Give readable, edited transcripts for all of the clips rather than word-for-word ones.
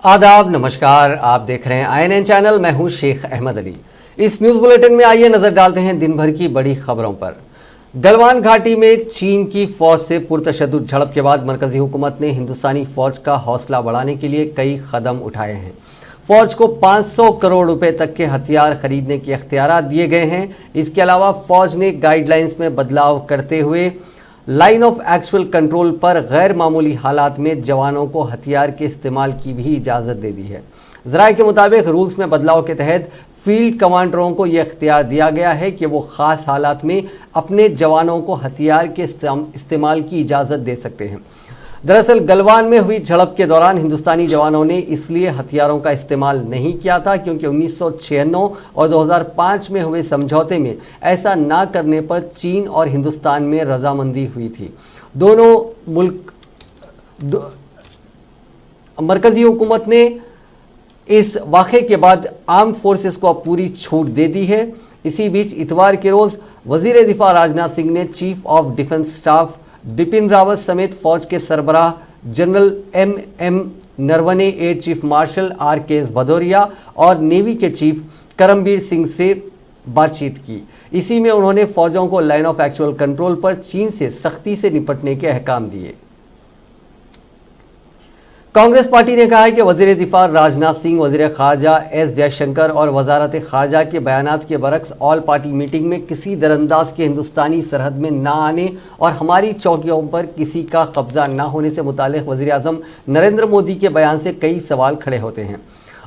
आदाब, नमस्कार। आप देख रहे हैं INN चैनल। मैं हूं शेख अहमद अली। इस न्यूज़ बुलेटिन में आइए नजर डालते हैं दिन भर की बड़ी खबरों पर। गलवान घाटी में चीन की फौज से पुरतशद्दुद झड़प के बाद मरकजी हुकूमत ने हिंदुस्तानी फौज का हौसला बढ़ाने के लिए कई कदम उठाए हैं। फौज को 500 करोड़ रुपए तक के हथियार खरीदने के इख्तियारात दिए गए हैं। इसके अलावा फौज ने गाइडलाइंस में बदलाव करते हुए लाइन ऑफ एक्चुअल कंट्रोल पर गैर मामूली हालात में जवानों को हथियार के इस्तेमाल की भी इजाज़त दे दी है। ज़राए के मुताबिक रूल्स में बदलाव के तहत फील्ड कमांडरों को यह इख्तियार दिया गया है कि वो ख़ास हालात में अपने जवानों को हथियार के इस्तेमाल की इजाज़त दे सकते हैं। दरअसल गलवान में हुई झड़प के दौरान हिंदुस्तानी जवानों ने इसलिए हथियारों का इस्तेमाल नहीं किया था क्योंकि 1996 और 2005 में हुए समझौते में ऐसा ना करने पर चीन और हिंदुस्तान में रजामंदी हुई थी। दोनों मुल्क मरकजी हुकूमत ने इस वाक़े के बाद आर्म फोर्सेस को अब पूरी छूट दे दी है। इसी बीच इतवार के रोज़ वज़ीर दिफा राजनाथ सिंह ने chief of defence staff Bipin Rawat समेत फौज के सरबराह general MM Naravane, air chief marshal RKS Bhadauria और नेवी के चीफ करमबीर सिंह से बातचीत की। इसी में उन्होंने फौजों को लाइन ऑफ एक्चुअल कंट्रोल पर चीन से सख्ती से निपटने के अहकाम दिए। कांग्रेस पार्टी ने कहा है कि वज़ीर दिफा राजनाथ सिंह, वज़ीर ख़ारजा S जयशंकर और वजारत ख़ारजा के बयानात के बरक्स ऑल पार्टी मीटिंग में किसी दरअंदाज के हिंदुस्तानी सरहद में ना आने और हमारी चौकियों पर किसी का कब्जा ना होने से मुताल्लिक़ वज़ीर आज़म नरेंद्र मोदी के बयान से कई सवाल खड़े होते हैं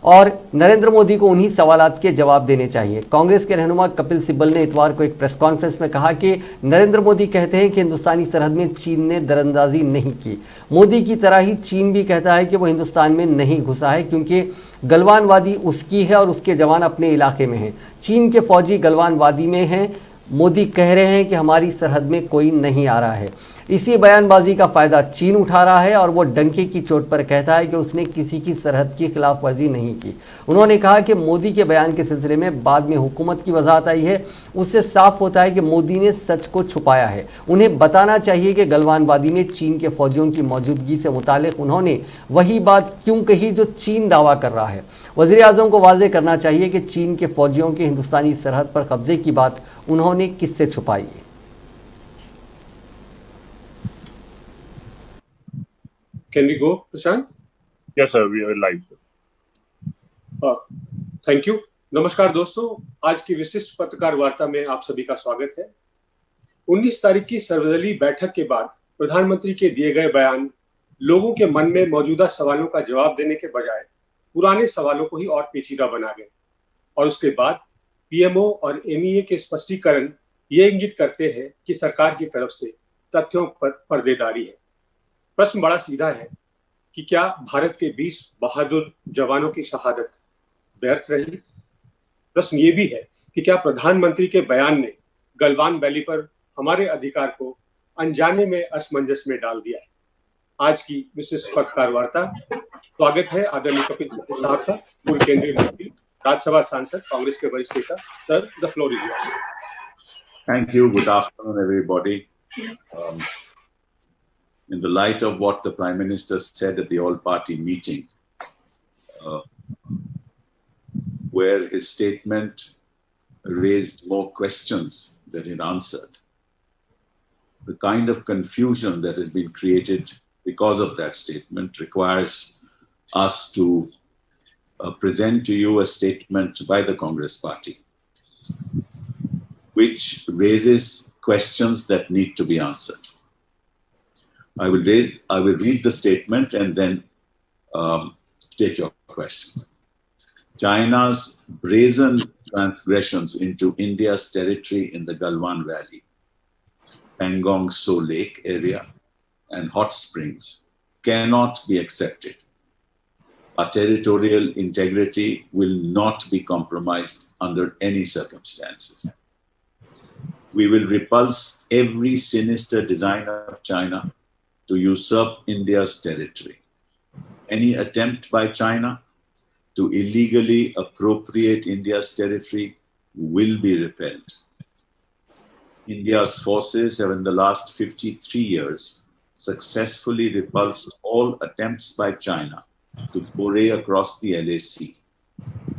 और नरेंद्र मोदी को उन्हीं सवालात के जवाब देने चाहिए। कांग्रेस के रहनुमा कपिल सिब्बल ने इतवार को एक प्रेस कॉन्फ्रेंस में कहा कि नरेंद्र मोदी कहते हैं कि हिंदुस्तानी सरहद में चीन ने दरअंदाजी नहीं की। मोदी की तरह ही चीन भी कहता है कि वो हिंदुस्तान में नहीं घुसा है क्योंकि गलवान वादी उसकी है और उसके जवान अपने इलाके में हैं। चीन के फौजी गलवान वादी में हैं। मोदी कह रहे हैं कि हमारी सरहद में कोई नहीं आ रहा है। इसी बयानबाजी का फ़ायदा चीन उठा रहा है और वो डंके की चोट पर कहता है कि उसने किसी की सरहद की खिलाफ वर्जी नहीं की। उन्होंने कहा कि मोदी के बयान के सिलसिले में बाद में हुकूमत की वजाहत आई है, उससे साफ होता है कि मोदी ने सच को छुपाया है। उन्हें बताना चाहिए कि गलवान वादी में चीन के फौजियों की मौजूदगी से मुतालिक उन्होंने वही बात क्यों कही जो चीन दावा कर रहा है। वज़ीर आज़म को वाज़ेह करना चाहिए कि चीन के फौजियों के हिंदुस्तानी सरहद पर कब्जे की बात उन्होंने किससे छुपाई। Can we go, Prashant? Yes, sir. We are live. Thank you. नमस्कार दोस्तों, आज की विशिष्ट पत्रकार वार्ता में आप सभी का स्वागत है। 19 तारीख की सर्वदलीय बैठक के बाद प्रधानमंत्री के दिए गए बयान लोगों के मन में मौजूदा सवालों का जवाब देने के बजाय पुराने सवालों को ही और पेचीदा बना गए और उसके बाद PMO और MEA के स्पष्टीकरण ये इंगित करते हैं कि सरकार की तरफ से तथ्यों पर पर्देदारी है। प्रश्न बड़ा सीधा है कि क्या भारत के 20 बहादुर जवानों की शहादत व्यर्थ रही? प्रश्न ये भी है कि क्या प्रधानमंत्री के बयान ने गलवान वैली पर हमारे अधिकार को अनजाने में असमंजस में डाल दिया है? आज की विशिष्ट पत्रकार वार्ता स्वागत है आदरणीय कपिल सिब्बल साहब का, पूर्व केंद्रीय मंत्री, राज्यसभा सांसद, कांग्रेस के वरिष्ठ नेता। Sir, the floor is yours. Thank you. Good afternoon, everybody. In the light of what the Prime Minister said at the all-party meeting, where his statement raised more questions than it answered, the kind of confusion that has been created because of that statement requires us to present to you a statement by the Congress Party, which raises questions that need to be answered. I will read the statement and then take your questions. China's brazen transgressions into India's territory in the Galwan Valley, Pangong Tso Lake area, and hot springs cannot be accepted. Our territorial integrity will not be compromised under any circumstances. We will repulse every sinister design of China to usurp India's territory. Any attempt by China to illegally appropriate India's territory will be repelled. India's forces have in the last 53 years successfully repulsed all attempts by China to foray across the LAC.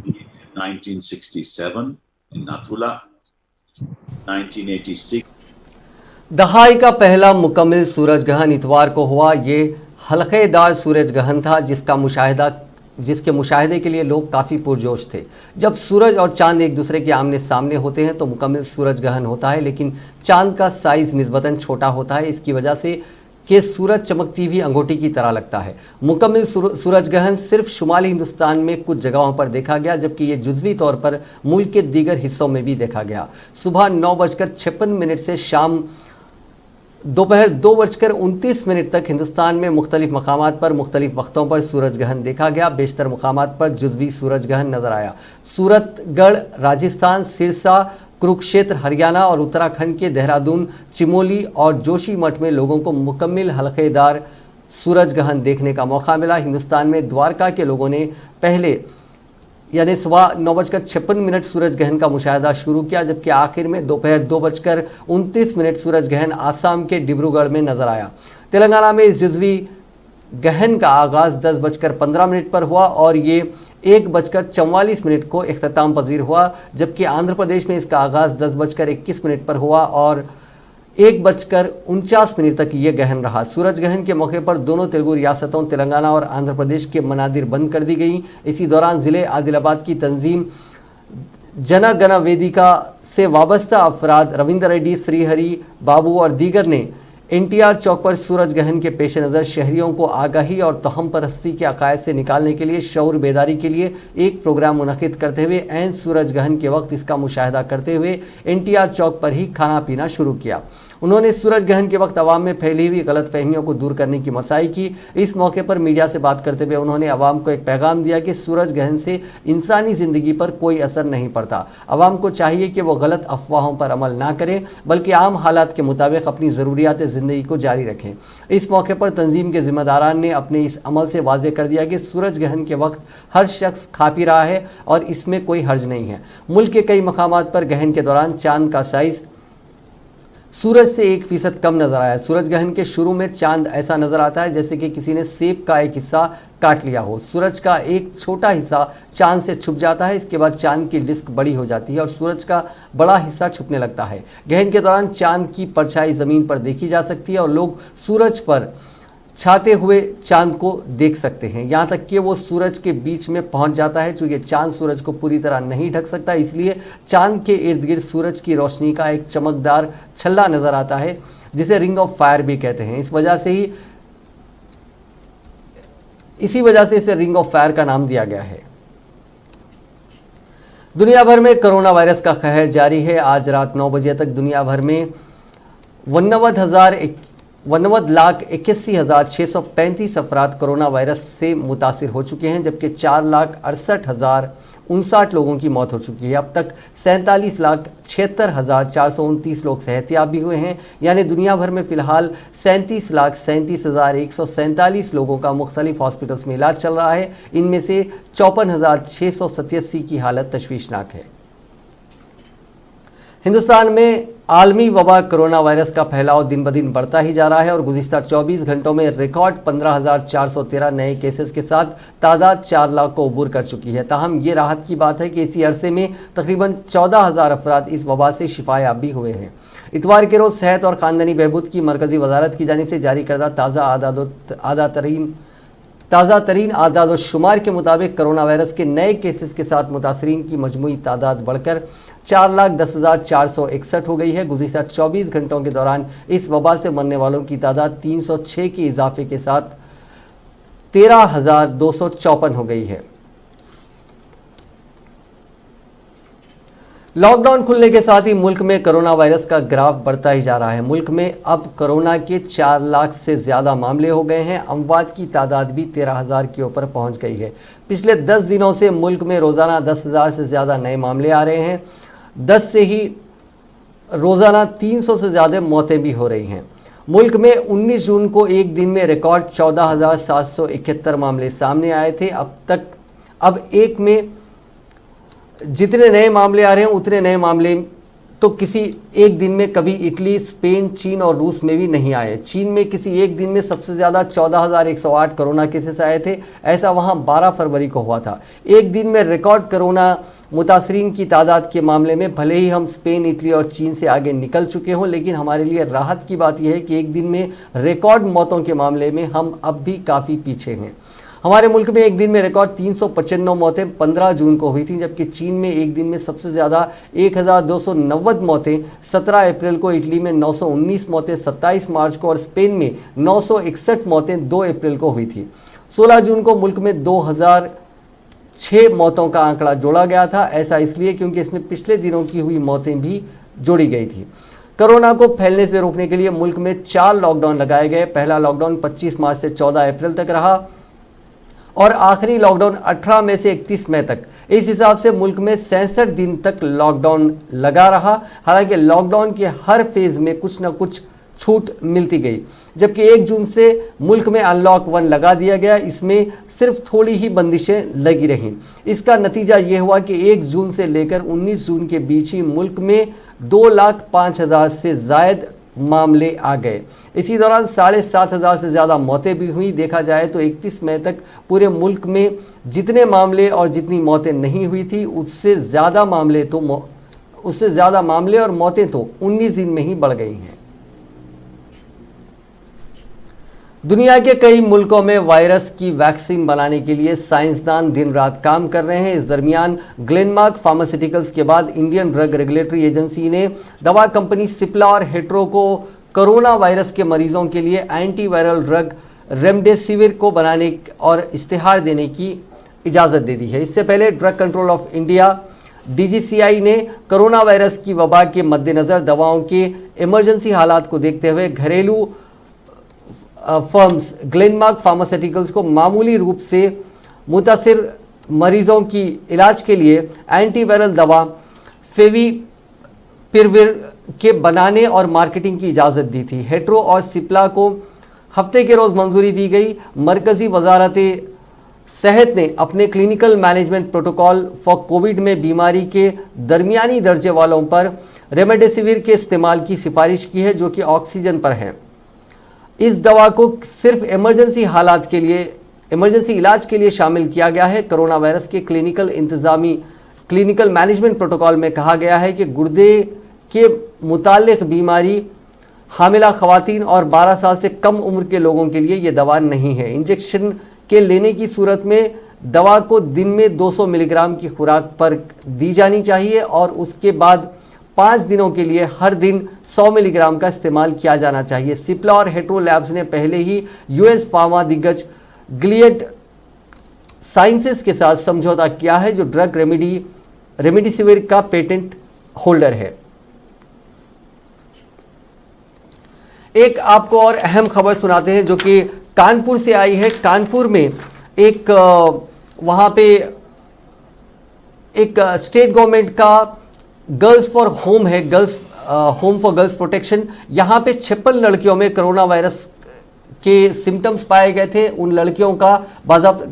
In 1967 in Nathula, 1986 दहाई का पहला मुकम्मल सूरज ग्रहण इतवार को हुआ। ये हल्केदार सूरज ग्रहण था जिसके मुशाहिदे के लिए लोग काफ़ी पुरजोश थे। जब सूरज और चांद एक दूसरे के आमने सामने होते हैं तो मुकम्मल सूरज ग्रहण होता है, लेकिन चांद का साइज़ निस्बतन छोटा होता है। इसकी वजह से कि सूरज चमकती हुई अंगूठी की तरह लगता है। मुकम्मल सूरज ग्रहण सिर्फ शुमाली हिंदुस्तान में कुछ जगहों पर देखा गया, जबकि ये जुज़वी तौर पर मुल्क के दीगर हिस्सों में भी देखा गया। सुबह 9:56 से शाम दोपहर 2:29 तक हिंदुस्तान में मुख्तलिफ मकामात पर मुख्तलिफ वक्तों पर सूरज ग्रहण देखा गया। बेशतर मकामात पर जुज़वी सूरज ग्रहण नजर आया। सूरतगढ़ राजस्थान, सिरसा, कुरुक्षेत्र हरियाणा और उत्तराखंड के देहरादून, चिमोली और जोशीमठ में लोगों को मुकम्मल हल्केदार सूरज ग्रहण देखने का मौका मिला। हिंदुस्तान में द्वारका के लोगों ने पहले यानी सुबह 9:56 सूरज ग्रहण का मुशाहिदा शुरू किया, जबकि आखिर में दोपहर 2:29 सूरज ग्रहण आसाम के डिब्रूगढ़ में नजर आया। तेलंगाना में इस जुज़वी ग्रहण का आगाज़ 10:15 पर हुआ और ये 1:44 को इख्तिताम पजीर हुआ, जबकि आंध्र प्रदेश में इसका आगाज़ 10:21 पर हुआ और 1:49 तक ये ग्रहण रहा। सूरज ग्रहण के मौके पर दोनों तेलुगु रियासतों तेलंगाना और आंध्र प्रदेश के मनादिर बंद कर दी गई। इसी दौरान ज़िले आदिलाबाद की तंजीम जनगण वेदिका से वाबस्ता अफराद रविंदर रेड्डी, श्रीहरि बाबू और दीगर ने NTR चौक पर सूरज ग्रहण के पेश नज़र शहरियों को आगाही और तहम परस्ती के अकायद से निकालने के लिए शऊर बेदारी के लिए एक प्रोग्राम मुनक़िद करते हुए ऐन सूरज ग्रहण के वक्त इसका मुशाहिदा करते हुए NTR चौक पर ही खाना पीना शुरू किया। उन्होंने सूरज ग्रहण के वक्त अवाम में फैली हुई गलत फहमियों को दूर करने की मसाई की। इस मौके पर मीडिया से बात करते हुए उन्होंने अवाम को एक पैगाम दिया कि सूरज ग्रहण से इंसानी ज़िंदगी पर कोई असर नहीं पड़ता। अवाम को चाहिए कि वो गलत अफवाहों पर अमल ना करें, बल्कि आम हालात के मुताबिक अपनी ज़रूरियात ज़िंदगी को जारी रखें। इस मौके पर तंजीम के जिम्मेदारान ने अपने इस अमल से वाज़ेह कर दिया कि सूरज ग्रहण के वक्त हर शख्स खा पी रहा है और इसमें कोई हर्ज नहीं है। मुल्क के कई मकामात पर ग्रहण के दौरान चांद का साइज़ सूरज से 1% कम नजर आया। सूरज ग्रहण के शुरू में चांद ऐसा नजर आता है जैसे कि किसी ने सेब का एक हिस्सा काट लिया हो। सूरज का एक छोटा हिस्सा चांद से छुप जाता है, इसके बाद चांद की डिस्क बड़ी हो जाती है और सूरज का बड़ा हिस्सा छुपने लगता है। ग्रहण के दौरान चांद की परछाई ज़मीन पर देखी जा सकती है और लोग सूरज पर छाते हुए चांद को देख सकते हैं, यहाँ तक कि वो सूरज के बीच में पहुँच जाता है। चूँकि चांद सूरज को पूरी तरह नहीं ढक सकता, इसलिए चांद के इर्द गिर्द सूरज की रोशनी का एक चमकदार छल्ला नज़र आता है, जिसे रिंग ऑफ फायर भी कहते हैं। इसी वजह से इसे रिंग ऑफ फायर का नाम दिया गया है। दुनिया भर में कोरोना वायरस का कहर जारी है। आज रात 9 बजे तक दुनिया भर में 89,81,635 अफराद कोरोना वायरस से मुतासिर हो चुके हैं, जबकि 4,68,059 लोगों की मौत हो चुकी है। अब तक 47,76,429 लोग सेहतियाब भी हुए हैं, यानी दुनिया भर में फ़िलहाल 37,37,147 लोगों का मुख्तलिफ हॉस्पिटल्स में इलाज चल रहा है। इनमें से 54,687 की हालत तशवीशनाक है। हिंदुस्तान में आलमी वबा कोरोना वायरस का फैलाव दिन ब दिन बढ़ता ही जा रहा है और गुज़िश्ता 24 घंटों में रिकॉर्ड 15,413 नए केसेस के साथ तादाद 4 लाख को अबूर कर चुकी है। ताहम ये राहत की बात है कि इसी अरसे में तकरीबन 14,000 अफराद इस वबा से शिफायाब भी हुए हैं। इतवार के रोज़ सेहत और ख़ानदानी बहबूद की मरकज़ी वजारत की जानिब से जारी करदा ताज़ा तरीन आदाद शुमार के मुताबिक कोरोना वायरस के नए केसेस के साथ मुतासरीन की मजमूई तादाद बढ़कर 4,10,461 हो गई है। गुज़िश्ता 24 घंटों के दौरान इस वबा से मरने वालों की तादाद 306 के इजाफे के साथ 13,254 हो गई है। लॉकडाउन खुलने के साथ ही मुल्क में कोरोना वायरस का ग्राफ बढ़ता ही जा रहा है। मुल्क में अब कोरोना के 4 लाख से ज़्यादा मामले हो गए हैं। अमवात की तादाद भी 13,000 के ऊपर पहुंच गई है। पिछले 10 दिनों से मुल्क में रोज़ाना 10,000 से ज़्यादा नए मामले आ रहे हैं। 10 से ही रोज़ाना 300 से ज़्यादा मौतें भी हो रही हैं। मुल्क में 19 जून को एक दिन में रिकॉर्ड 14,771 मामले सामने आए थे। अब एक में जितने नए मामले आ रहे हैं उतने नए मामले तो किसी एक दिन में कभी इटली, स्पेन, चीन और रूस में भी नहीं आए। चीन में किसी एक दिन में सबसे ज़्यादा 14,108 कोरोना केसेस आए थे, ऐसा वहाँ 12 फरवरी को हुआ था। एक दिन में रिकॉर्ड कोरोना मुतासरीन की तादाद के मामले में भले ही हम स्पेन, इटली और चीन से आगे निकल चुके हों, लेकिन हमारे लिए राहत की बात यह है कि एक दिन में रिकॉर्ड मौतों के मामले में हम अब भी काफ़ी पीछे हैं। हमारे मुल्क में एक दिन में रिकॉर्ड 395 मौतें 15 जून को हुई थी, जबकि चीन में एक दिन में सबसे ज़्यादा 1,290 मौतें 17 अप्रैल को, इटली में 919 मौतें 27 मार्च को और स्पेन में 961 मौतें 2 अप्रैल को हुई थी। 16 जून को मुल्क में 2006 मौतों का आंकड़ा जोड़ा गया था। ऐसा इसलिए क्योंकि इसमें पिछले दिनों की हुई मौतें भी जोड़ी गई थी। कोरोना को फैलने से रोकने के लिए मुल्क में 4 लॉकडाउन लगाए गए। पहला लॉकडाउन 25 मार्च से 14 अप्रैल तक रहा और आखिरी लॉकडाउन 18 मई से 31 मई तक। इस हिसाब से मुल्क में 66 दिन तक लॉकडाउन लगा रहा। हालांकि लॉकडाउन के हर फेज में कुछ न कुछ छूट मिलती गई, जबकि 1 जून से मुल्क में अनलॉक 1 लगा दिया गया। इसमें सिर्फ थोड़ी ही बंदिशें लगी रहीं। इसका नतीजा ये हुआ कि 1 जून से लेकर 19 जून के बीच ही मुल्क में 2,05,000 से ज़ायद मामले आ गए। इसी दौरान 7,500 से ज़्यादा मौतें भी हुई। देखा जाए तो 31 मई तक पूरे मुल्क में जितने मामले और जितनी मौतें नहीं हुई थी, उससे ज़्यादा मामले और मौतें तो 19 दिन में ही बढ़ गई हैं। दुनिया के कई मुल्कों में वायरस की वैक्सीन बनाने के लिए साइंसदान दिन रात काम कर रहे हैं। इस दरमियान ग्लेनमार्क फार्मास्यूटिकल्स के बाद इंडियन ड्रग रेगुलेटरी एजेंसी ने दवा कंपनी सिप्ला और हेट्रो को कोरोना वायरस के मरीजों के लिए एंटीवायरल ड्रग रेमडेसिविर को बनाने और इश्तिहार देने की इजाज़त दे दी है। इससे पहले drug control of India DGCI ने कोरोना वायरस की वबा के मद्देनज़र दवाओं के इमरजेंसी हालात को देखते हुए घरेलू फर्म्स ग्लेनमार्क फार्मास्यूटिकल्स को मामूली रूप से मुतासिर मरीजों की इलाज के लिए एंटीवायरल दवा फेविपिरविर के बनाने और मार्केटिंग की इजाज़त दी थी। हेट्रो और सिप्ला को हफ्ते के रोज़ मंजूरी दी गई। मरकज़ी वजारत सेहत ने अपने clinical management protocol for Covid में बीमारी के दरमियानी दर्जे वालों पर रेमडेसिविर के इस्तेमाल की सिफारिश की है, जो कि ऑक्सीजन पर है। इस दवा को सिर्फ इमरजेंसी इलाज के लिए शामिल किया गया है। कोरोना वायरस के क्लिनिकल मैनेजमेंट प्रोटोकॉल में कहा गया है कि गुर्दे के मुतालिक बीमारी, हामिला खवातीन और 12 साल से कम उम्र के लोगों के लिए ये दवा नहीं है। इंजेक्शन के लेने की सूरत में दवा को दिन में 200 मिलीग्राम की खुराक पर दी जानी चाहिए और उसके बाद 5 दिनों के लिए हर दिन 100 मिलीग्राम का इस्तेमाल किया जाना चाहिए। सिप्ला और हेट्रो लैब्स ने पहले ही US फार्मा दिग्गज गिलियड साइंसेस के साथ समझौता किया है, जो ड्रग रेमडेसिविर का पेटेंट होल्डर है। एक आपको और अहम खबर सुनाते हैं जो कि कानपुर से आई है। कानपुर में एक वहाँ पे एक स्टेट गवर्नमेंट का गर्ल्स फॉर होम है, होम फॉर गर्ल्स प्रोटेक्शन। यहाँ पे 56 लड़कियों में कोरोना वायरस के सिम्टम्स पाए गए थे। उन लड़कियों का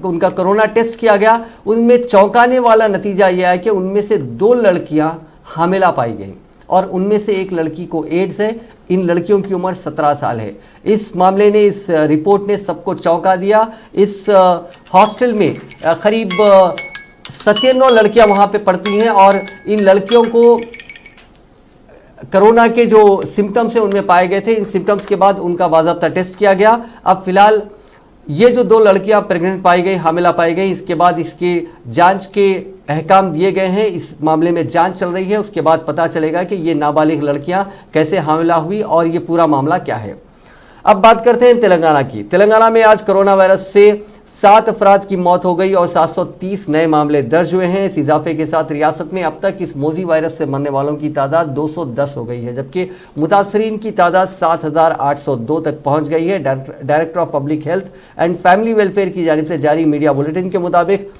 उनका कोरोना टेस्ट किया गया। उनमें चौंकाने वाला नतीजा यह है कि उनमें से 2 लड़कियां हामिला पाई गई और उनमें से एक लड़की को एड्स है। इन लड़कियों की उम्र 17 साल है। इस मामले ने, इस रिपोर्ट ने सबको चौंका दिया। इस हॉस्टल में करीब 97 लड़कियां वहां पे पढ़ती हैं और इन लड़कियों को कोरोना के जो सिम्टम्स हैं उनमें पाए गए थे। इन सिम्टम्स के बाद उनका बाज़ाब्ता टेस्ट किया गया। अब फिलहाल ये जो 2 लड़कियां प्रेग्नेंट पाई गई, हामिला पाई गई, इसके बाद इसके जांच के अहकाम दिए गए हैं। इस मामले में जांच चल रही है। उसके बाद पता चलेगा कि ये नाबालिग लड़कियां कैसे हामिला हुई और ये पूरा मामला क्या है। अब बात करते हैं तेलंगाना की। तेलंगाना में आज कोरोना वायरस से 7 अफराद की मौत हो गई और 730 नए मामले दर्ज हुए हैं। इस इजाफे के साथ रियासत में अब तक इस मोजी वायरस से मरने वालों की तादाद 210 हो गई है, जबकि मुतासरीन की तादाद 7,802 तक पहुंच गई है। Director of public health and family welfare की जानिब से जारी मीडिया बुलेटिन के मुताबिक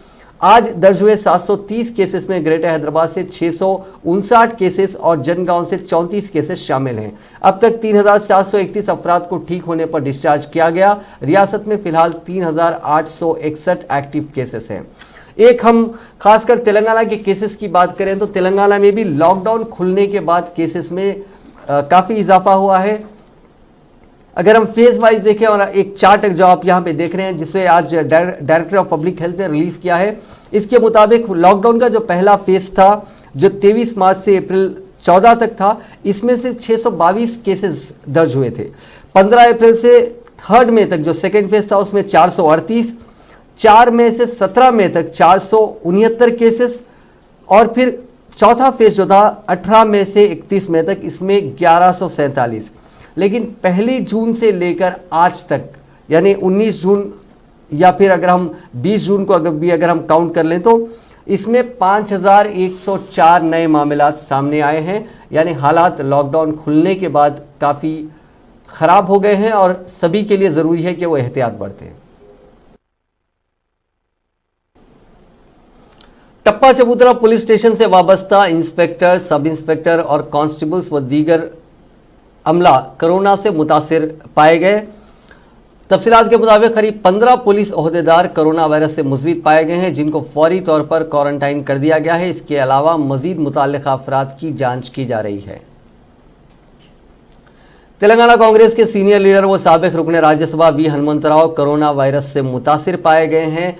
आज दर्ज हुए 730 केसेस में ग्रेटर हैदराबाद से 659 केसेस और जनगांव से 34 केसेस शामिल हैं। अब तक 3,731 अफराद को ठीक होने पर डिस्चार्ज किया गया। रियासत में फिलहाल 3,861 एक्टिव केसेस हैं। एक हम खासकर तेलंगाना के केसेस की बात करें तो तेलंगाना में भी लॉकडाउन खुलने के बाद केसेस में काफ़ी इजाफा हुआ है। अगर हम फेज वाइज देखें और एक चार्ट जो आप यहाँ पे देख रहे हैं जिसे आज डायरेक्टर ऑफ पब्लिक हेल्थ ने रिलीज किया है, इसके मुताबिक लॉकडाउन का जो पहला फेज था जो 23 मार्च से अप्रैल 14 तक था, इसमें सिर्फ 622 केसेस दर्ज हुए थे। 15 अप्रैल से 3 मई तक जो सेकेंड फेज था उसमें 438, 4 मई से 17 मई तक 469 केसेस, और फिर चौथा फेज जो था 18 मई से 31 मई तक, इसमें 1147। लेकिन 1 जून से लेकर आज तक यानी 19 जून या फिर अगर हम 20 जून को अगर हम काउंट कर लें तो इसमें 5104 नए मामलात सामने आए हैं। यानी हालात लॉकडाउन खुलने के बाद काफ़ी ख़राब हो गए हैं और सभी के लिए ज़रूरी है कि वो एहतियात बरतें। टप्पा चबूतरा पुलिस स्टेशन से वाबस्ता इंस्पेक्टर, सब इंस्पेक्टर और कांस्टेबल्स व दीगर अमला कोरोना से मुतासिर पाए गए। तफसीलात के मुताबिक करीब 15 पुलिस ओहदेदार कोरोना वायरस से मुस्बित पाए गए हैं, जिनको फौरी तौर पर क्वारंटाइन कर दिया गया है। इसके अलावा मजीद मुताल्लिका अफराद की जांच की जा रही है। तेलंगाना कांग्रेस के सीनियर लीडर व साबिक रुकने Rajya Sabha V Hanumantha Rao corona virus से मुतासिर पाए गए हैं।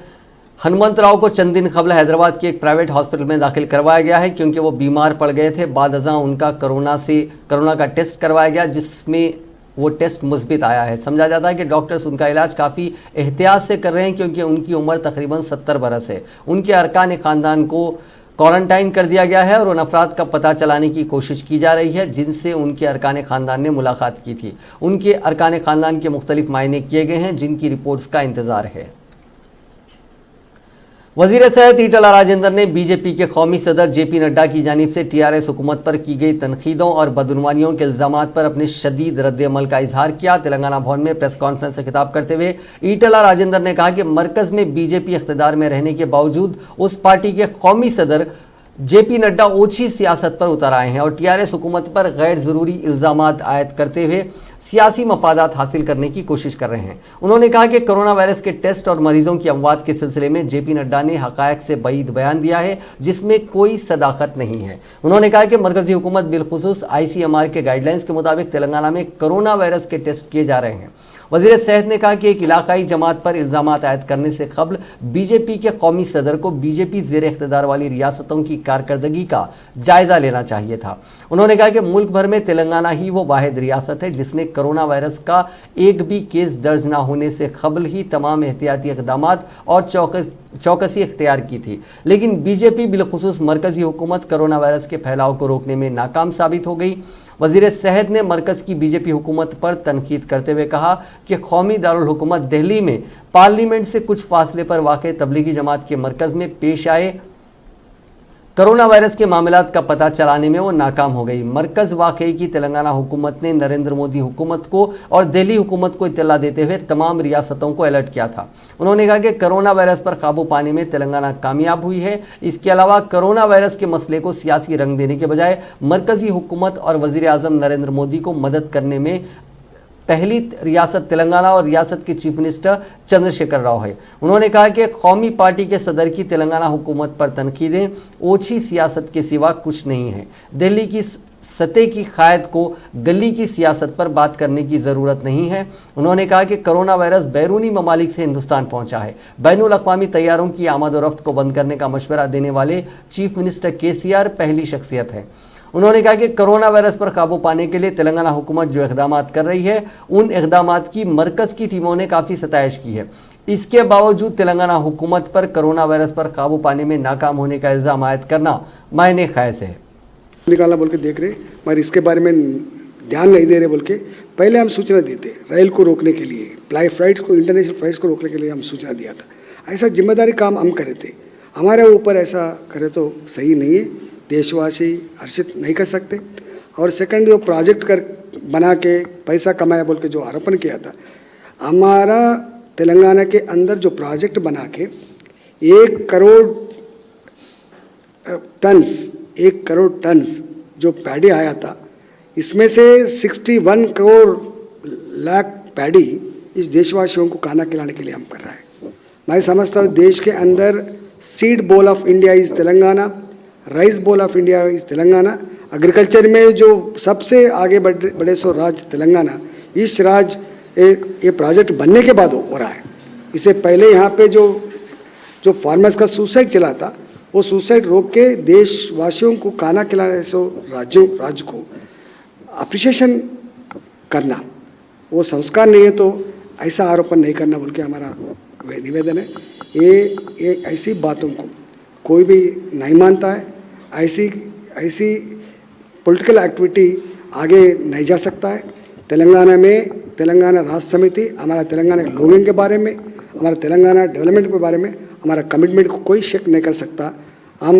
हनुमंतराव को चंद दिन कबल हैदराबाद के एक प्राइवेट हॉस्पिटल में दाखिल करवाया गया है क्योंकि वो बीमार पड़ गए थे। बाद अज़ां उनका कोरोना का टेस्ट करवाया गया जिसमें वो टेस्ट मुस्बित आया है। समझा जाता है कि डॉक्टर्स उनका इलाज काफ़ी एहतियात से कर रहे हैं क्योंकि उनकी उम्र तकरीबन 70 बरस है। उनके अरकान ख़ानदान को क्वारंटाइन कर दिया गया है और उन अफराद का पता चलाने की कोशिश की जा रही है जिनसे उनके अरकान ख़ानदान ने मुलाकात की थी। उनके अरकान ख़ानदान के मुख्तलिफ मायने किए गए हैं जिनकी रिपोर्ट्स का इंतज़ार है। वज़ीर सेहत ईटला राजेंद्र ने बीजेपी के कौमी सदर जेपी नड्डा की जानिब से टीआरएस हुकूमत पर की गई तनकीदों और बदउनवानियों के इल्ज़ामात पर अपने शदीद रद्द-ए-अमल का इजहार किया। तेलंगाना भवन में प्रेस कॉन्फ्रेंस से खिताब करते हुए ईटला राजेंद्र ने कहा कि मरकज़ में बीजेपी इख्तिदार में रहने के बावजूद उस पार्टी के कौमी सदर जेपी नड्डा ओछी सियासत पर उतर आए हैं और टीआरएस हुकूमत पर गैर ज़रूरी इल्ज़ामात आयद करते हुए सियासी मफादात हासिल करने की कोशिश कर रहे हैं। उन्होंने कहा कि कोरोना वायरस के टेस्ट और मरीजों की अमवात के सिलसिले में जेपी नड्डा ने हक़ायक़ से बईद बयान दिया है जिसमें कोई सदाकत नहीं है। उन्होंने कहा कि मरकज़ी हुकूमत बिलखुसूस ICMR के गाइडलाइंस के मुताबिक तेलंगाना में कोरोना वायरस के टेस्ट किए जा रहे हैं। वज़ीर सेहत ने कहा कि एक इलाकाई जमात पर इल्ज़ामात आयद करने से कबल बीजेपी के कौमी सदर को बीजेपी ज़ेर इख्तिदार वाली रियासतों की कारकर्दगी का जायज़ा लेना चाहिए था। उन्होंने कहा कि मुल्क भर में तेलंगाना ही वो वाहिद रियासत है जिसने कोरोना वायरस का एक भी केस दर्ज ना होने से कबल ही तमाम एहतियाती इक़दामात और चौकसी इख्तियार की थी, लेकिन बीजेपी बिलखुसूस मरकज़ी हुकूमत कोरोना वायरस के फैलाव को रोकने में नाकाम साबित हो गई। वज़ीर सेहत ने मरकज़ की बीजेपी हुकूमत पर तनकीद करते हुए कहा कि कौमी दारुल हुकूमत दिल्ली में पार्लियामेंट से कुछ फासले पर वाक़ तबलीगी जमात के मरकज़ में पेश आए कोरोना वायरस के मामलात का पता चलाने में वो नाकाम हो गई। मरकज़ वाकई की तेलंगाना हुकूमत ने नरेंद्र मोदी हुकूमत को और दिल्ली हुकूमत को इत्तला देते हुए तमाम रियासतों को अलर्ट किया था। उन्होंने कहा कि कोरोना वायरस पर काबू पाने में तेलंगाना कामयाब हुई है। इसके अलावा कोरोना वायरस के मसले को सियासी रंग देने के बजाय मरकज़ी हुकूमत और वज़ीर आज़म नरेंद्र मोदी को मदद करने में पहली रियासत तेलंगाना और रियासत के चीफ मिनिस्टर चंद्रशेखर राव है। उन्होंने कहा कि कौमी पार्टी के सदर की तेलंगाना हुकूमत पर तनकीदें ओछी सियासत के सिवा कुछ नहीं है। दिल्ली की सतह की क़यादत को गली की सियासत पर बात करने की ज़रूरत नहीं है। उन्होंने कहा कि कोरोना वायरस बैरूनी ममालिक से हिंदुस्तान पहुंचा है। बैनुल अक़वामी तैयारों की आमद और रफ्त को बंद करने का मशवरा देने वाले चीफ मिनिस्टर KCR पहली शख्सियत है। उन्होंने कहा कि कोरोना वायरस पर काबू पाने के लिए तेलंगाना हुकूमत जो इक़दामात कर रही है उन इक़दामात की मरकज़ की टीमों ने काफ़ी सताइश की है। इसके बावजूद तेलंगाना हुकूमत पर कोरोना वायरस पर काबू पाने में नाकाम होने का इल्ज़ाम आयद करना मायने ख़ैस है। निकालना बोल के देख रहे मगर इसके बारे में ध्यान नहीं दे रहे बोल के पहले हम सूचना देते रेल को रोकने के लिए, फ्लाइट्स को, इंटरनेशनल फ्लाइट्स को रोकने के लिए हम सूचना दिया था। ऐसा जिम्मेदारी काम हम करे थे, हमारे ऊपर ऐसा करे तो सही नहीं है, देशवासी हर्षित नहीं कर सकते। और सेकंड जो प्रोजेक्ट बना के पैसा कमाया बोल के जो आरोपण किया था, हमारा तेलंगाना के अंदर जो प्रोजेक्ट बना के 1 करोड़ टन्स जो पैडी आया था, इसमें से 61 करोड़ लाख पैडी इस देशवासियों को खाना खिलाने के लिए हम कर रहा है। मैं समझता हूँ देश के अंदर seed bowl of India is Telangana, rice bowl of India is Telangana. Agriculture में जो सबसे आगे बड़े सो राज्य तेलंगाना, इस राज्य ये प्रोजेक्ट बनने के बाद हो रहा है। इससे पहले यहाँ पे जो फार्मर्स का सुसाइड चला था, वो सुसाइड रोक के देशवासियों को खाना खिलाने सो राज्य को अप्रिशिएशन करना, वो संस्कार नहीं है तो ऐसा आरोपण नहीं करना बोल के हमारा निवेदन है। ये ऐसी बातों को कोई भी नहीं मानता है। ऐसी पॉलिटिकल एक्टिविटी आगे नहीं जा सकता है। तेलंगाना राष्ट्र समिति हमारा तेलंगाना के लोगों के बारे में, हमारा तेलंगाना डेवलपमेंट के बारे में हमारा कमिटमेंट को कोई शक नहीं कर सकता। हम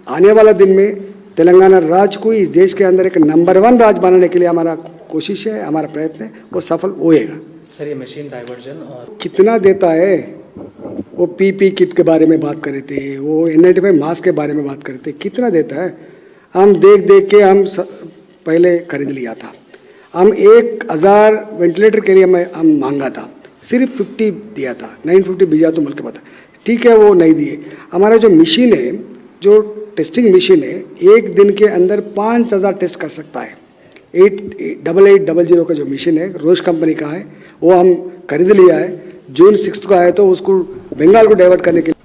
आने वाला दिन में तेलंगाना राज्य को इस देश के अंदर एक नंबर 1 राज्य बनाने के लिए हमारा कोशिश है, हमारा प्रयत्न है, वो सफल होएगा। सर, ये मशीन डाइवर्जन और कितना देता है? वो पीपी किट के बारे में बात कर रहे थे, वो N95 मास्क के बारे में बात कर रहे थे, कितना देता है? हम देख के हम पहले खरीद लिया था। हम 1000 वेंटिलेटर के लिए हम मांगा था, सिर्फ 50 दिया था, 950 भेजा तो मिल के पता। ठीक है, वो नहीं दिए। हमारा जो मशीन है, जो टेस्टिंग मशीन है, एक दिन के अंदर 5000 टेस्ट कर सकता है। 8800 का जो मशीन है, रोज कंपनी का है, वो हम खरीद लिया है। जून 6 को आया तो उसको बंगाल को डाइवर्ट करने के लिए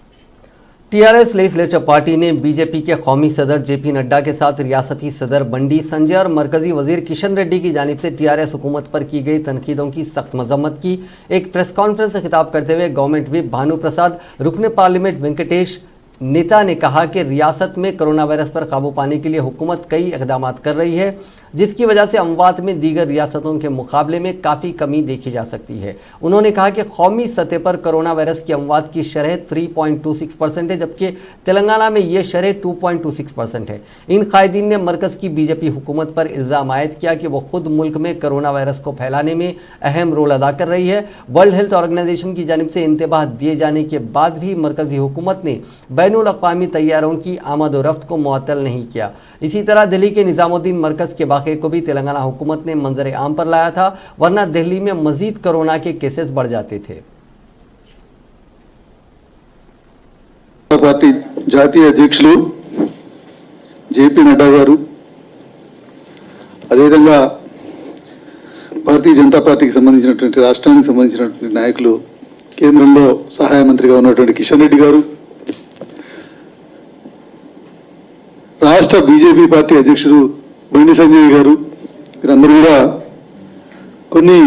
टीआरएस लेजिस्लेचर पार्टी ने बीजेपी के कौमी सदर जेपी नड्डा के साथ रियासती सदर बंडी संजय और मरकजी वजीर किशन रेड्डी की जानिब से टीआरएस हुकूमत पर की गई तनकीदों की सख्त मजम्मत की। एक प्रेस कॉन्फ्रेंस से खिताब करते हुए गवर्नमेंट व्हिप भानु प्रसाद, रुकने पार्लियामेंट वेंकटेश नेता ने कहा कि रियासत में कोरोना वायरस पर काबू पाने के लिए हुकूमत कई इकदाम कर रही है, जिसकी वजह से अमवात में दीगर रियासतों के मुकाबले में काफ़ी कमी देखी जा सकती है। उन्होंने कहा कि कौमी सतह पर कोरोना वायरस की अमवात की शरह 3.26% है, जबकि तेलंगाना में ये शरह 2.26% है। इन कायदीन ने मरकज़ की बीजेपी हुकूमत पर इल्ज़ाम आयद किया कि वह खुद मुल्क में कोरोना वायरस को फैलाने में अहम रोल अदा कर रही है। वर्ल्ड हेल्थ ऑर्गेनाइजेशन की जानिब से इंतबाह दिए जाने के बाद भी मरकज़ी हुकूमत ने बैनुल-अक़वामी तैयारों की आमद व रफ्त को मुअत्तल नहीं किया। इसी तरह दिल्ली के निज़ामुद्दीन मरकज़ के वाक़े को भी तेलंगाना हुकूमत ने मंजर आम पर लाया था, वरना दिल्ली में मजीद कोरोना के केसेस बढ़ जाते थे। పార్టీ జాతీయ అధ్యక్షులు జేపీ నడ్డా గారు, అదేవిధంగా భారతీయ జనతా పార్టీకి సంబంధించినటువంటి రాష్ట్రానికి సంబంధించినటువంటి నాయకులు, కేంద్రంలో సహాయ మంత్రిగా ఉన్నటువంటి కిషన్ రెడ్డి గారు, రాష్ట్ర బీజేపీ పార్టీ అధ్యక్షుడు బండి సంజయ్ గారు, వీరందరూ కూడా కొన్ని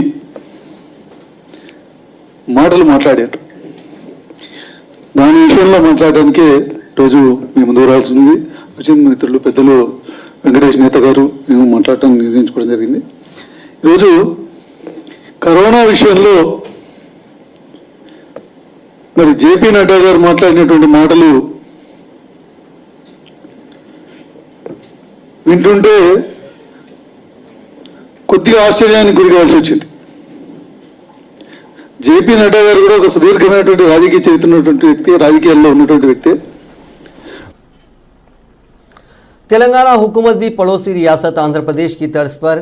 మాటలు మాట్లాడారు. దాని విషయంలో మాట్లాడడానికే రోజు మేము ముందు రావాల్సింది వచ్చిన మిత్రులు పెద్దలు వెంకటేష్ నేత గారు మేము మాట్లాడటం నిర్ణయించుకోవడం జరిగింది. ఈరోజు కరోనా విషయంలో మరి జేపీ నడ్డా గారు మాట్లాడినటువంటి మాటలు వింటుంటే కొద్దిగా ఆశ్చర్యానికి గురి కావాల్సి వచ్చింది. జేపీ నడ్డా గారు కూడా ఒక సుదీర్ఘమైనటువంటి రాజకీయ చరిత్ర ఉన్నటువంటి వ్యక్తి, రాజకీయాల్లో ఉన్నటువంటి వ్యక్తి. तेलंगाना हुकूमत भी पड़ोसी रियासत आंध्र प्रदेश की तर्ज पर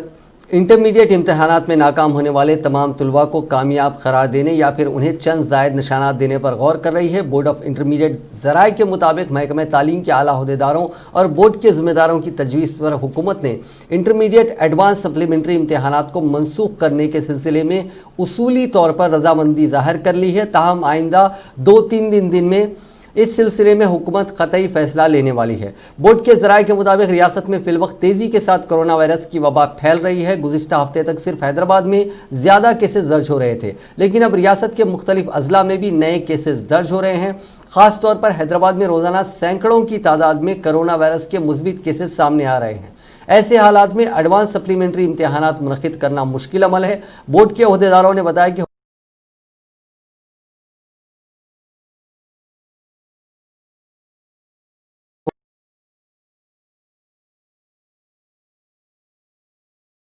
इंटरमीडिएट इम्तहानात में नाकाम होने वाले तमाम तुलबा को कामयाब करार देने या फिर उन्हें चंद जायद निशानात देने पर गौर कर रही है। बोर्ड ऑफ इंटरमीडिएट ज़राए के मुताबिक महकमा तालीम के आला अहदेदारों और बोर्ड के ज़िम्मेदारों की तजवीज़ पर हुकूमत ने इंटरमीडिएट एडवांस सप्लीमेंट्री इम्तहानात को मनसूख करने के सिलसिले में उसूली तौर पर रजामंदी ज़ाहिर कर ली है। ताहम आइंदा 2-3 दिन में इस सिलसिले में हुकूमत कतई फैसला लेने वाली है। बोर्ड के ज़राए के मुताबिक रियासत में फिलवक्त तेज़ी के साथ कोरोना वायरस की वबा फैल रही है। गुज़िश्ता हफ्ते तक सिर्फ हैदराबाद में ज़्यादा केसेस दर्ज हो रहे थे, लेकिन अब रियासत के मुख्तलिफ अजला में भी नए केसेस दर्ज हो रहे हैं। ख़ास तौर पर हैदराबाद में रोज़ाना सैकड़ों की तादाद में कोरोना वायरस के मुस्बित केसेस सामने आ रहे हैं। ऐसे हालात में एडवांस सप्लीमेंट्री इम्तहानात मुनक़िद करना मुश्किल अमल है। बोर्ड के अहदेदारों ने बताया कि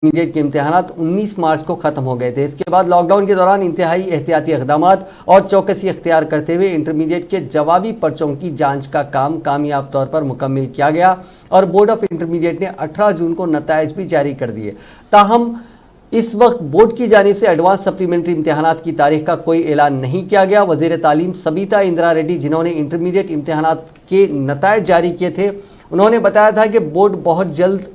इंटरमीडिएट के इम्तहानात 19 मार्च को ख़त्म हो गए थे। इसके बाद लॉकडाउन के दौरान इंतहाई एहतियाती इक़दामात और चौकसी इख्तियार करते हुए इंटरमीडिएट के जवाबी पर्चों की जांच का काम कामयाब तौर पर मुकम्मल किया गया और बोर्ड ऑफ इंटरमीडिएट ने 18 जून को नताइज भी जारी कर दिए। ताहम इस वक्त बोर्ड की जानिब से एडवांस सप्लीमेंट्री इम्तिहानात की तारीख का कोई ऐलान नहीं किया गया। वज़ीर तालीम सबीता इंदिरा रेड्डी, जिन्होंने इंटरमीडिएट इम्तिहानात के नतायज जारी किए थे, उन्होंने बताया था कि बोर्ड बहुत जल्द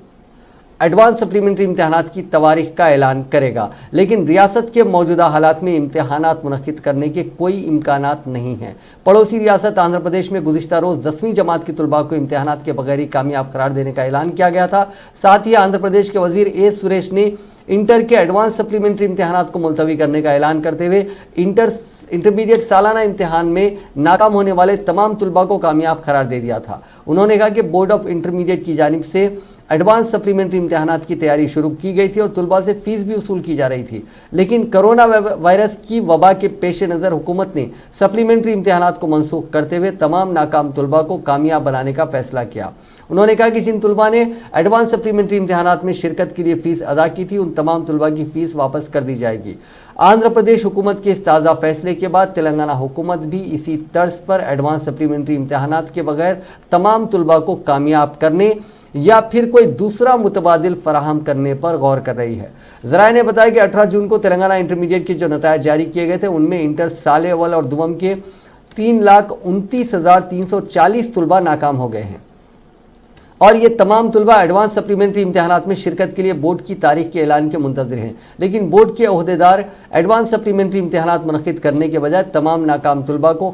एडवांस सप्लीमेंट्री इम्तिहानात की तवारीख का ऐलान करेगा, लेकिन रियासत के मौजूदा हालात में इम्तिहानात मुनक्किद करने के कोई इम्कानात नहीं हैं। पड़ोसी रियासत आंध्र प्रदेश में गुज़िश्ता रोज़ 10वीं जमात के तलबा को इम्तिहानात के बगैर ही कामयाब करार देने का ऐलान किया गया था। साथ ही आंध्र प्रदेश के वज़ीर ए सुरेश ने इंटर के एडवांस सप्लीमेंट्री इम्तिहानात को मुलतवी करने का ऐलान करते हुए इंटरमीडिएट सालाना इम्तिहान में नाकाम होने वाले तमाम तलबा को कामयाब करार दे दिया था। उन्होंने कहा कि बोर्ड ऑफ इंटरमीडिएट की जानिब से एडवांस सप्लीमेंट्री इम्तिहानात की तैयारी शुरू की गई थी और तलबा से फीस भी वसूल की जा रही थी, लेकिन कोरोना वायरस की वबा के पेश नज़र हुकूमत ने सप्लीमेंट्री इम्तिहानात को मनसूख करते हुए तमाम नाकाम तलबा को कामयाब बनाने का फैसला किया। उन्होंने कहा कि जिन तलबा ने एडवांस सप्लीमेंट्री इम्तिहानात में शिरकत के लिए फ़ीस अदा की थी, उन तमाम तलबा की फ़ीस वापस कर दी जाएगी। आंध्र प्रदेश हुकूमत के इस ताज़ा फैसले के बाद तेलंगाना हुकूमत भी इसी तर्ज पर एडवांस सप्लीमेंट्री इम्तिहानात के बगैर तमाम तलबा को कामयाब करने या फिर कोई दूसरा मुतबादिल फराहम करने पर गौर कर रही है। ज़राए ने बताया कि 18 जून को तेलंगाना इंटरमीडिएट के जो नतायज जारी किए गए थे, उनमें इंटर साले अव्वल और दुवम के 3,29,340 तलबा नाकाम हो गए हैं और ये तमाम तलबा एडवांस सप्लीमेंट्री इम्तिहानात में शिरकत के लिए बोर्ड की तारीख के ऐलान के मुंतज़िर हैं, लेकिन बोर्ड के ओहदेदार एडवांस सप्लीमेंट्री इम्तिहानात मुनक़्क़िद करने के बजाय तमाम नाकाम तलबा को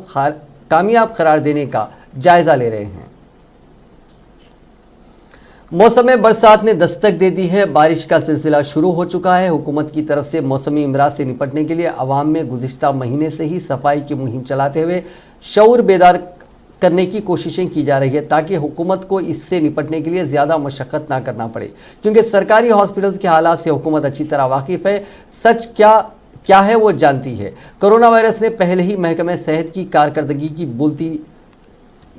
कामयाब करार देने का जायज़ा ले रहे हैं। मौसम बरसात ने दस्तक दे दी है। बारिश का सिलसिला शुरू हो चुका है। हुकूमत की तरफ से मौसमी अमराज से निपटने के लिए अवाम में गुज़िश्ता महीने से ही सफाई की मुहिम चलाते हुए शऊर बेदार करने की कोशिशें की जा रही है, ताकि हुकूमत को इससे निपटने के लिए ज़्यादा मशक्क़त ना करना पड़े, क्योंकि सरकारी हॉस्पिटल्स के हालात से हुकूमत अच्छी तरह वाकिफ़ है। सच क्या है वो जानती है। कोरोना वायरस ने पहले ही महकमे सेहत की कारकर्दगी की बोलती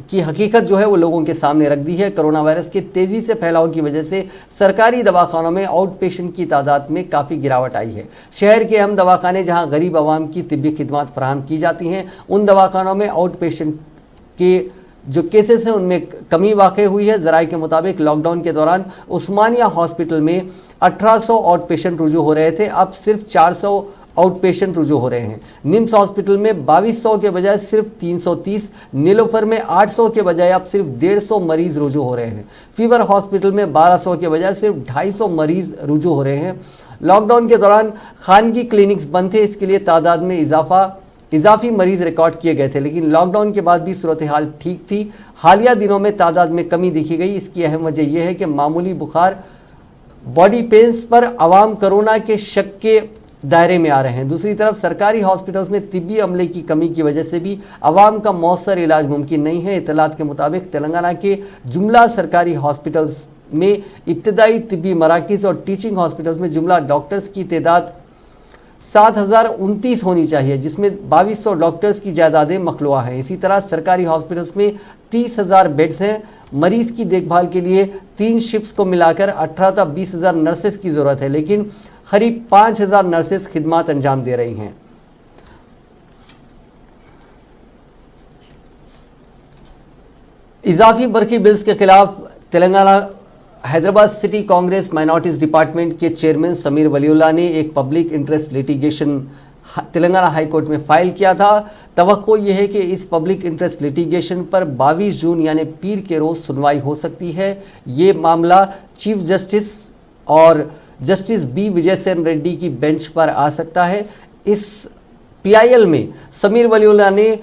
की हकीकत जो है वो लोगों के सामने रख दी है। कोरोना वायरस के तेज़ी से फैलाव की वजह से सरकारी दवाखानों में आउट पेशेंट की तादाद में काफ़ी गिरावट आई है। शहर के अहम दवाखाने जहां गरीब आवाम की तिब्बी खिदमत फराहम की जाती हैं, उन दवाखानों में आउट पेशेंट के जो केसेस हैं उनमें कमी वाक़ई हुई है। ज़राए के मुताबिक लॉकडाउन के दौरान उस्मानिया हॉस्पिटल में 1800 आउट पेशेंट रुजू हो रहे थे, अब सिर्फ 400 आउट पेशेंट रुजू हो रहे हैं। निम्स हॉस्पिटल में 2200 के बजाय सिर्फ 330, नीलोफर में 800 के बजाय अब सिर्फ 150 मरीज़ रुजू हो रहे हैं। फीवर हॉस्पिटल में 1200 के बजाय सिर्फ 250 मरीज़ रुजू हो रहे हैं। लॉकडाउन के दौरान खानगी क्लिनिक्स बंद थे, इसके लिए तादाद में इजाफी मरीज़ रिकॉर्ड किए गए थे, लेकिन लॉकडाउन के बाद भी सूरत हाल ठीक थी। हालिया दिनों में तादाद में कमी देखी गई। इसकी अहम वजह यह है कि मामूली बुखार, बॉडी पेन्स पर आवाम कोरोना के शक के दायरे में आ रहे हैं। दूसरी तरफ सरकारी हॉस्पिटल्स में तिब्बी अमले की कमी की वजह से भी आवाम का मौसर इलाज मुमकिन नहीं है। इत्तलात के मुताबिक तेलंगाना के जुमला सरकारी हॉस्पिटल्स में इब्तदाई तिब्बी मराकिज़ और टीचिंग हॉस्पिटल्स में जुमला डॉक्टर्स की तादाद 7029 होनी चाहिए, जिसमें 2200 डॉक्टर्स की जायदादें मखलूआ हैं। इसी तरह सरकारी हॉस्पिटल्स में 30,000 बेड्स हैं। मरीज़ की देखभाल के लिए 3 शिफ्ट्स को मिलाकर 18 से 20,000 नर्सेस की ज़रूरत है, लेकिन करीब 5,000 नर्सेस खिदमत अंजाम दे रही हैं। इजाफी बरकी बिल्स के खिलाफ Telangana Hyderabad city Congress minorities department के चेयरमैन समीर वलीउल्लाह ने एक public interest litigation Telangana high court में फाइल किया था। तवक्को यह है कि इस पब्लिक इंटरेस्ट लिटिगेशन पर 22 जून यानी पीर के रोज़ सुनवाई हो सकती है। ये मामला चीफ जस्टिस और जस्टिस बी विजयसेन रेड्डी की बेंच पर आ सकता है। इस PIL में समीर वलीउल्लाह ने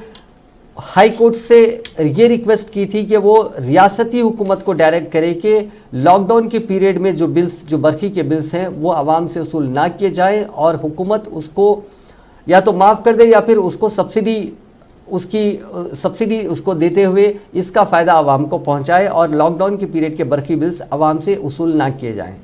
हाई कोर्ट से ये रिक्वेस्ट की थी कि वो रियासती हुकूमत को डायरेक्ट करे कि लॉकडाउन के पीरियड में जो बरखी के बिल्स हैं वो आवाम से वसूल ना किए जाएं और हुकूमत उसको या तो माफ़ कर दे या फिर उसको सब्सिडी उसको देते हुए इसका फ़ायदा आवाम को पहुंचाए और लॉकडाउन के पीरियड के बरखी बिल्स आवाम से वसूल ना किए जाएं।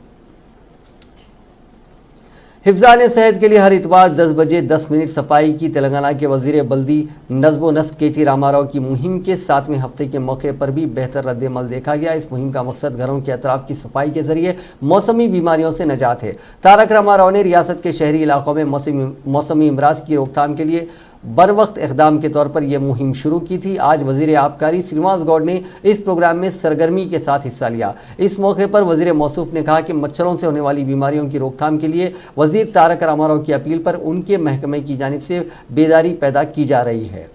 हिफ्ज़ान सेहत के लिए हर इतवार 10 बजे 10 मिनट सफाई की तेलंगाना के वज़ीर बल्दी नज़्म नस्क KT रामाराव की मुहिम के 7वें हफ्ते के मौके पर भी बेहतर रद्द-ए-अमल देखा गया। इस मुहिम का मकसद घरों के अतराफ की सफाई के जरिए मौसमी बीमारियों से निजात है। तारक रामाराव ने रियासत के शहरी इलाकों में मौसमी अमराज की रोकथाम के लिए बर वक्त इक़दाम के तौर पर यह मुहिम शुरू की थी। आज वज़ीर आबकारी श्रीनिवास गौड़ ने इस प्रोग्राम में सरगर्मी के साथ हिस्सा लिया। इस मौके पर वज़ीर मौसूफ ने कहा कि मच्छरों से होने वाली बीमारियों की रोकथाम के लिए वज़ीर तारक रामाराव की अपील पर उनके महकमे की जानिब से बेदारी पैदा की जा रही है।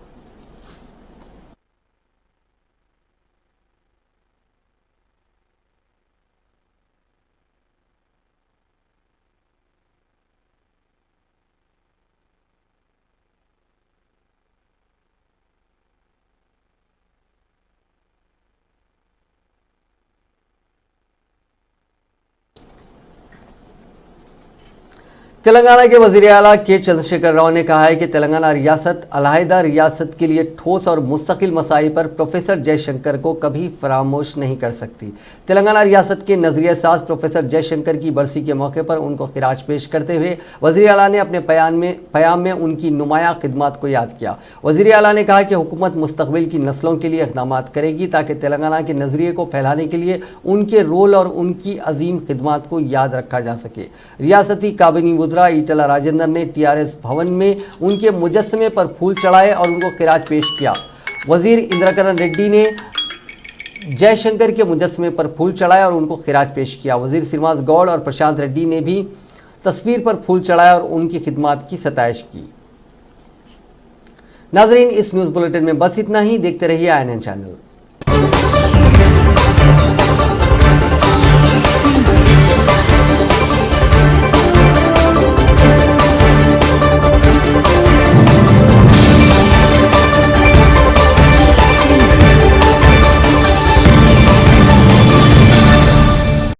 तेलंगाना के वज़ीर आला के चंद्रशेखर राव ने कहा है कि तेलंगाना रियासत अलहदा रियासत के लिए ठोस और मुस्तकिल मसाइल पर प्रोफेसर जयशंकर को कभी फरामोश नहीं कर सकती। तेलंगाना रियासत के नजरिया साज प्रोफेसर जयशंकर की बरसी के मौके पर उनको खिराज पेश करते हुए वज़ीर आला ने अपने प्याम में उनकी नुमाया खिदमत को याद किया। वज़ीर आला ने कहा कि हुकूमत मुस्तकबिल की नस्लों के लिए इक़दाम करेगी ताकि तेलंगाना के नज़रिए को फैलाने के लिए उनके रोल और उनकी अजीम खिदमत को याद रखा जा सके। रियासती काबिनी ईटला राजेंद्र ने टीआरएस भवन में उनके मुजस्समे पर फूल चढ़ाए और उनको खिराज पेश किया। वजीर इंद्रकरण रेड्डी ने जयशंकर के मुजस्समे पर फूल चढ़ाए और उनको खिराज पेश किया। वजीर श्रीनिवास गौड़ और प्रशांत रेड्डी ने भी तस्वीर पर फूल चढ़ाया और उनकी खिदमत की सताइश की। नाजरीन, इस न्यूज़ बुलेटिन में बस इतना ही। देखते रहिए INN चैनल।